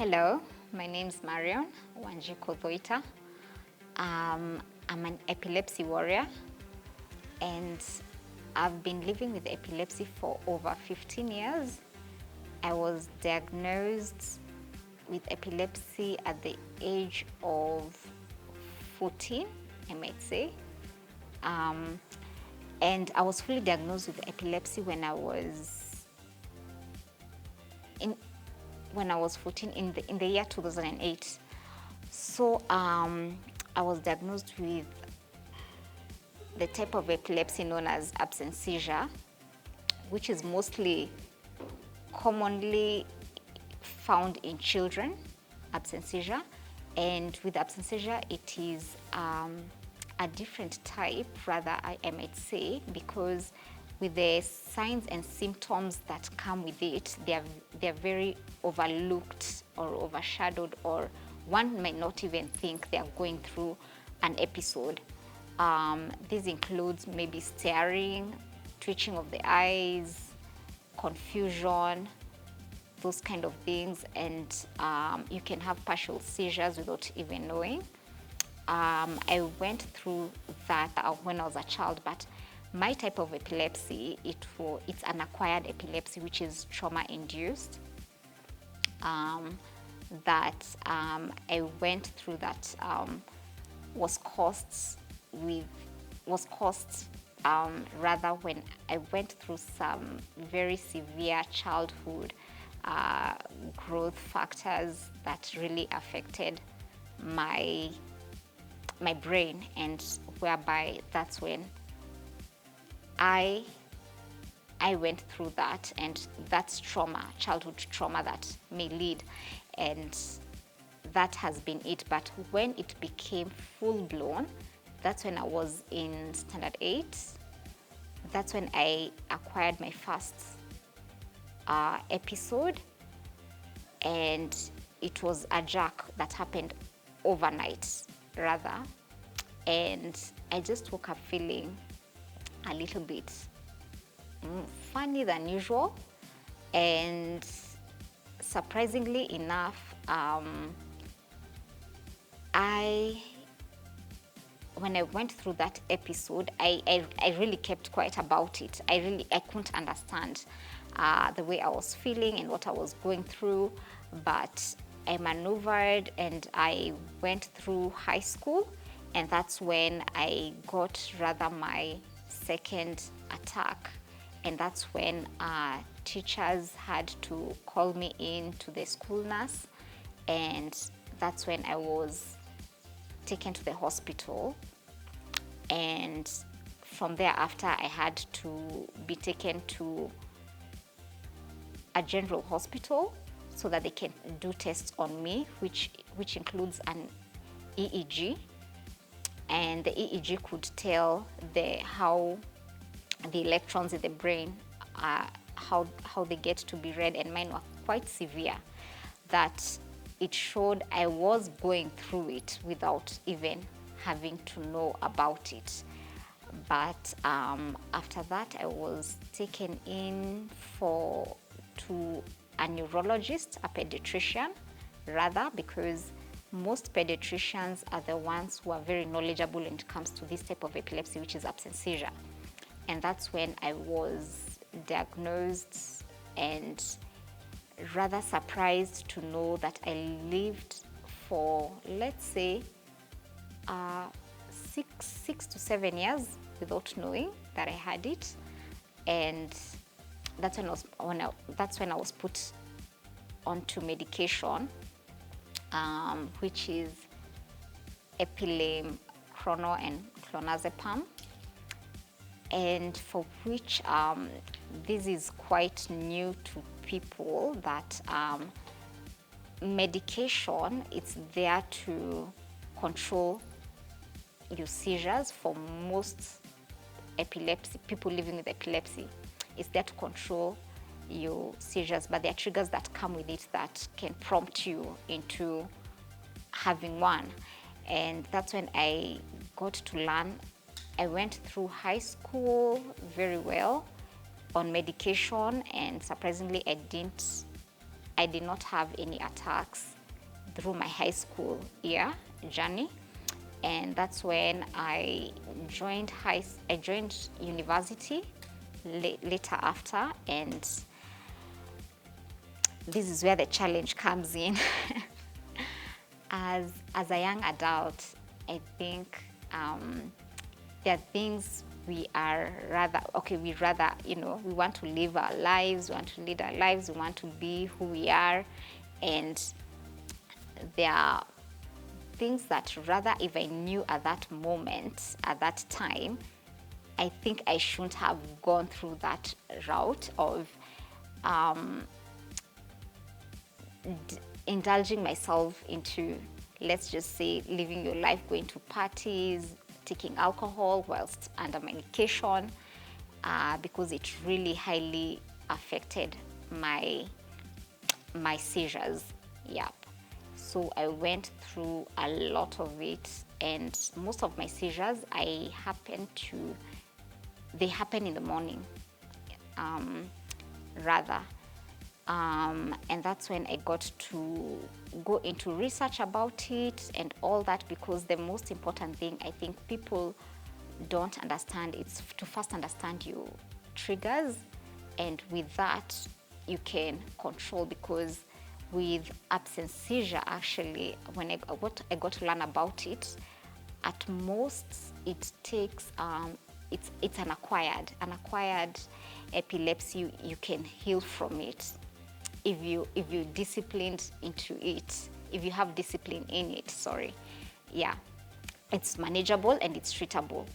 Hello, my name is Marion Wanjiko. I'm an epilepsy warrior, and I've been living with epilepsy for over 15 years. I was diagnosed with epilepsy at the age of 14, I might say. And I was fully diagnosed with epilepsy when I was 14 in the year 2008. So I was diagnosed with the type of epilepsy known as absence seizure, which is mostly commonly found in children, absence seizure. And with absence seizure, it is a different type, rather, I might say, because with the signs and symptoms that come with it, they're very overlooked or overshadowed, or one might not even think they are going through an episode. This includes maybe staring, twitching of the eyes, confusion, those kind of things, and you can have partial seizures without even knowing. I went through that when I was a child, but my type of epilepsy, it's an acquired epilepsy, which is trauma-induced. That I went through that was caused rather when I went through some very severe childhood growth factors that really affected my brain, and whereby that's when I went through that, and that's trauma, childhood trauma that may lead, and that has been it. But when it became full-blown, that's when I was in standard 8. That's when I acquired my first episode, and it was a jerk that happened overnight, rather, and I just woke up feeling a little bit funny than usual, and surprisingly enough, when I went through that episode, I really kept quiet about it. I couldn't understand the way I was feeling and what I was going through, but I maneuvered and I went through high school, and that's when I got rather my second attack, and that's when teachers had to call me in to the school nurse, and that's when I was taken to the hospital, and from there after I had to be taken to a general hospital so that they can do tests on me, which includes an EEG, and the EEG could tell how the electrons in the brain how they get to be read, and mine were quite severe, that it showed I was going through it without even having to know about it. But after that, I was taken in to a neurologist, a pediatrician, rather, because most pediatricians are the ones who are very knowledgeable when it comes to this type of epilepsy, which is absence seizure. And that's when I was diagnosed, and rather surprised to know that I lived for, let's say, 6 to 7 years without knowing that I had it. And that's when I was put onto medication, which is Epilim, Chrono, and clonazepam, and for which this is quite new to people, that medication, it's there to control your seizures. For most people living with epilepsy, it's there to control your seizures, but there are triggers that come with it that can prompt you into having one. And that's when I got to learn. I went through high school very well on medication, and surprisingly, I didn't I did not have any attacks through my high school year journey. And that's when I joined university later after, and this is where the challenge comes in. As a young adult, I think there are things we want to live our lives, we want to lead our lives, we want to be who we are, and there are things that rather, if I knew at that moment, at that time, I think I shouldn't have gone through that route of indulging myself into, let's just say, living your life, going to parties, taking alcohol whilst under medication, because it really highly affected my seizures. Yep. So I went through a lot of it, and most of my seizures, they happen in the morning, rather. And that's when I got to go into research about it and all that, because the most important thing I think people don't understand is to first understand your triggers, and with that you can control, because with absence seizure, actually, when I got to learn about it, at most it takes it's an acquired epilepsy. You can heal from it if you disciplined into it, if you have discipline in it. Sorry, yeah, it's manageable and it's treatable.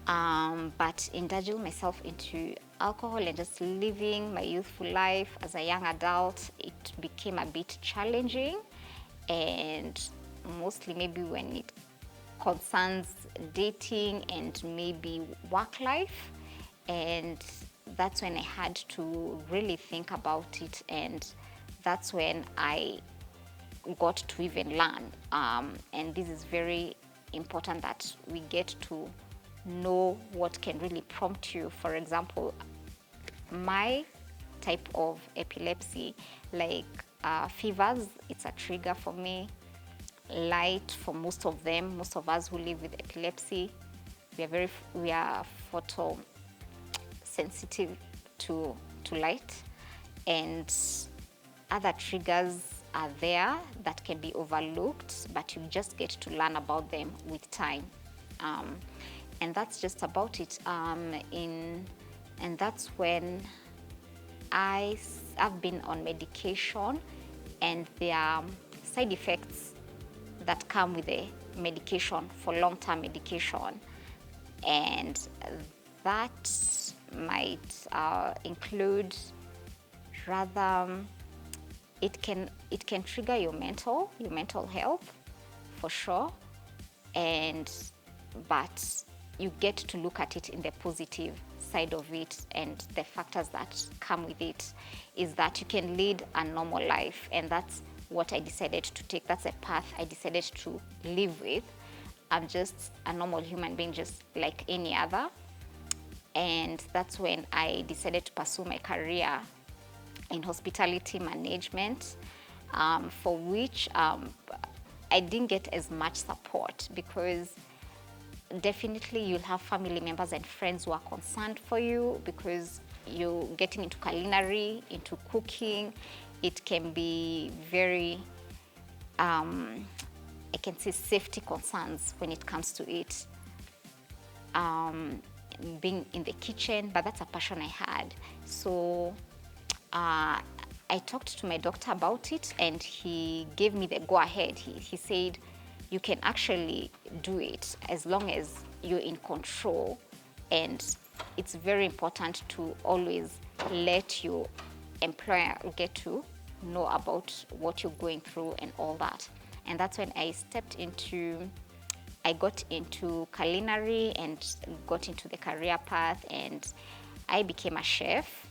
But indulging myself into alcohol and just living my youthful life as a young adult, it became a bit challenging, and mostly maybe when it concerns dating and maybe work life. And that's when I had to really think about it, and that's when I got to even learn. And this is very important, that we get to know what can really prompt you. For example, my type of epilepsy, like fevers, it's a trigger for me. Light, for most of us who live with epilepsy, we are photosensitive to light, and other triggers are there that can be overlooked, but you just get to learn about them with time. And that's just about it. And that's when I've been on medication, and there are side effects that come with the medication, for long-term medication, and that might include, rather, it can trigger your mental health, for sure, but you get to look at it in the positive side of it, and the factors that come with it is that you can lead a normal life, and that's what I decided to take. That's a path I decided to live with. I'm just a normal human being, just like any other. And that's when I decided to pursue my career in hospitality management, for which I didn't get as much support, because definitely you'll have family members and friends who are concerned for you, because you're getting into culinary, into cooking. It can be very, I can say, safety concerns when it comes to it, being in the kitchen, but that's a passion I had. So I talked to my doctor about it, and he gave me the go-ahead. He said, you can actually do it as long as you're in control, and it's very important to always let your employer get to know about what you're going through and all that. And that's when I got into culinary and got into the career path, and I became a chef.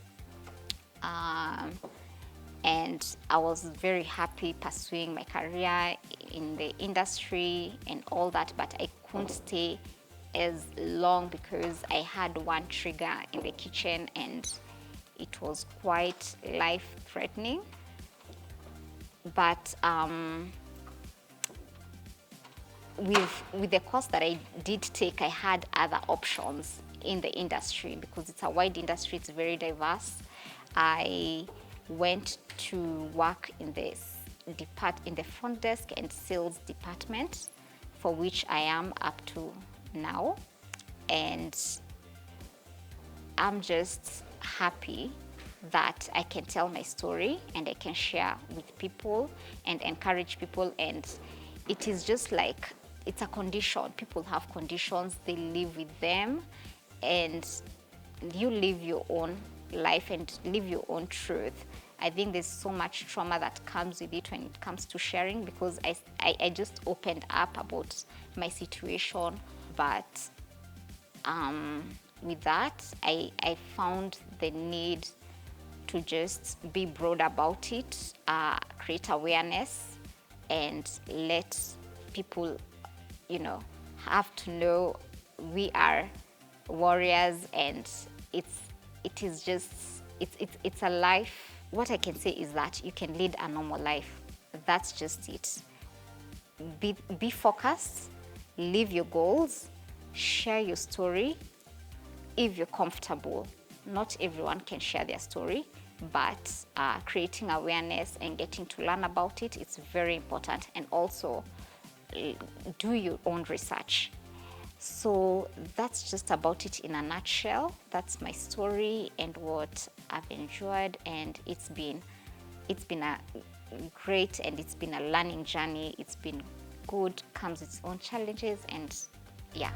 And I was very happy pursuing my career in the industry and all that, but I couldn't stay as long because I had one trigger in the kitchen, and it was quite life-threatening. But with the course that I did take, I had other options in the industry because it's a wide industry, it's very diverse. I went to work in in the front desk and sales department, for which I am up to now. And I'm just happy that I can tell my story and I can share with people and encourage people. And it is just like, it's a condition. People have conditions, they live with them, and you live your own life and live your own truth. I think there's so much trauma that comes with it when it comes to sharing, because I just opened up about my situation. But with that, I found the need to just be broad about it, create awareness, and let people, have to know we are warriors, and it's a life. What I can say is that you can lead a normal life. That's just it. Be focused, live your goals, share your story if you're comfortable. Not everyone can share their story, but creating awareness and getting to learn about it, it's very important. And also do your own research. So that's just about it in a nutshell. That's my story and what I've enjoyed, and it's been a great, and it's been a learning journey. It's been good, comes with its own challenges, and yeah.